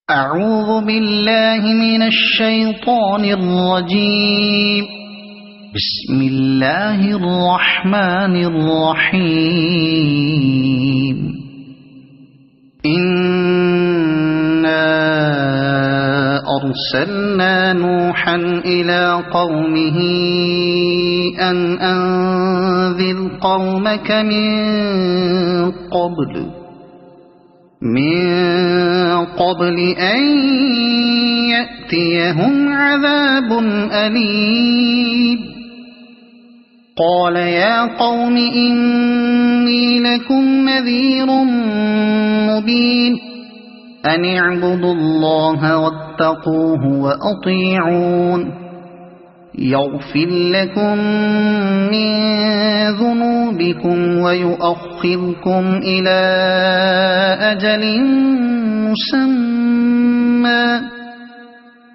أعوذ بالله من الشيطان الرجيم. بسم الله الرحمن الرحيم. إنا أرسلنا نوحا إلى قومه أن أنذر قومك من قبل أن يأتيهم عذاب أليم. قال يا قوم إني لكم نذير مبين أن اعبدوا الله واتقوه وأطيعون يغفر لكم من ذنوبكم ويؤخركم إلى أجل مسمى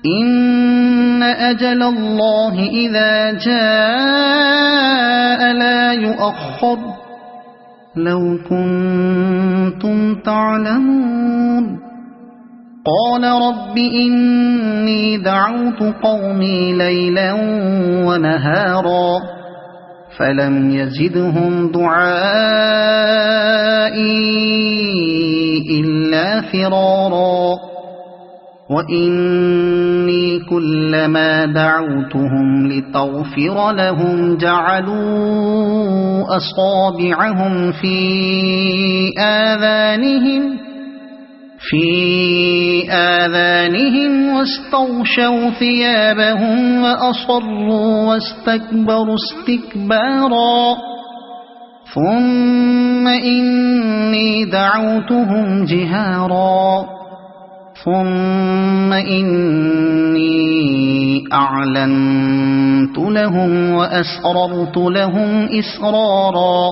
إن أجل الله إذا جاء لا يؤخر لو كنتم تعلمون. قال رب إني دعوت قومي ليلا ونهارا فلم يزدهم دعائي إلا فرارا وإني كلما دعوتهم لتغفر لهم جعلوا أصابعهم في آذانهم واستغشوا ثيابهم وأصروا واستكبروا استكبارا ثم إني دعوتهم جهارا ثم إني أعلنت لهم وأسررت لهم إسرارا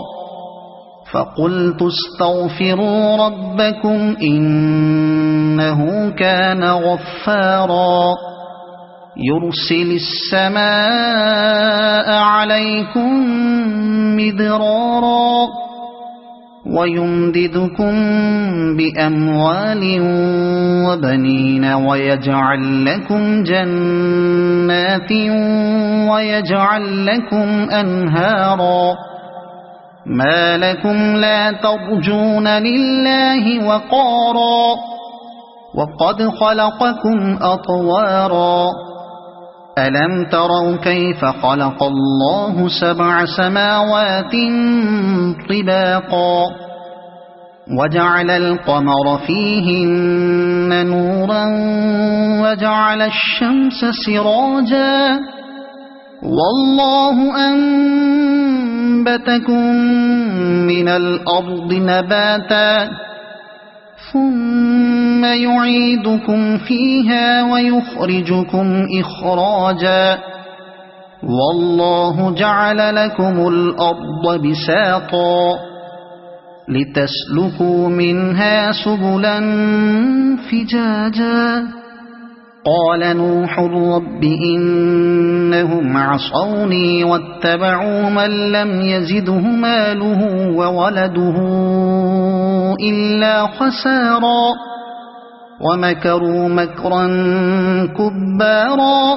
فقلت استغفروا ربكم إنه كان غفارا يرسل السماء عليكم مدرارا ويمددكم بأموال وبنين ويجعل لكم جنات ويجعل لكم أنهارا ما لكم لا ترجون لله وقارا وقد خلقكم أطوارا ألم تروا كيف خلق الله 7 سماوات طباقا وجعل القمر فيهن نورا وجعل الشمس سراجا والله أنبتكم من الأرض نباتا ثم يعيدكم فيها ويخرجكم إخراجا والله جعل لكم الأرض بساطا لتسلكوا منها سبلا فجاجا قال نوح رب إنهم عصوني واتبعوا من لم يزده ماله وولده إلا خسارا ومكروا مكرا كبارا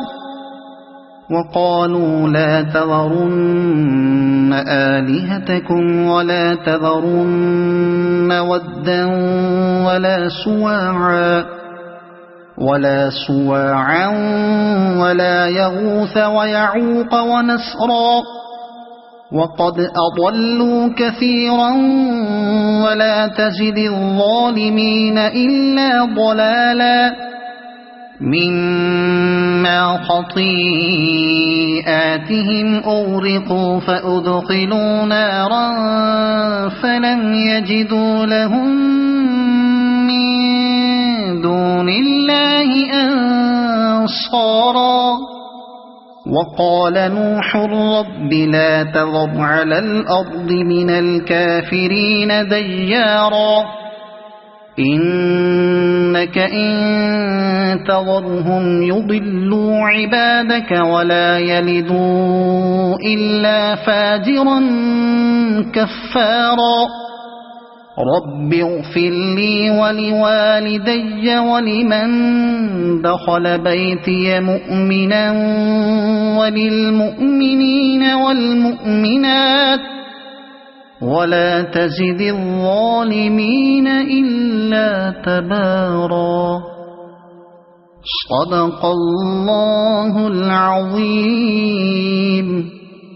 وقالوا لا تذرن آلهتكم ولا تذرن ودا ولا سواعا ولا يغوث ويعوق ونسرا وقد أضلوا كثيرا ولا تزد الظالمين إلا ضلالا مما خطيئاتهم أغرقوا فأدخلوا نارا فلم يجدوا لهم دون الله أنصارا وقال نوح رب لا تذر على الأرض من الكافرين ديارا إنك إن تذرهم يضلوا عبادك ولا يلدوا إلا فاجرا كفارا رب اغفر لي ولوالدي ولمن دخل بيتي مؤمنا وللمؤمنين والمؤمنات ولا تزد الظالمين إلا تبارا. صدق الله العظيم.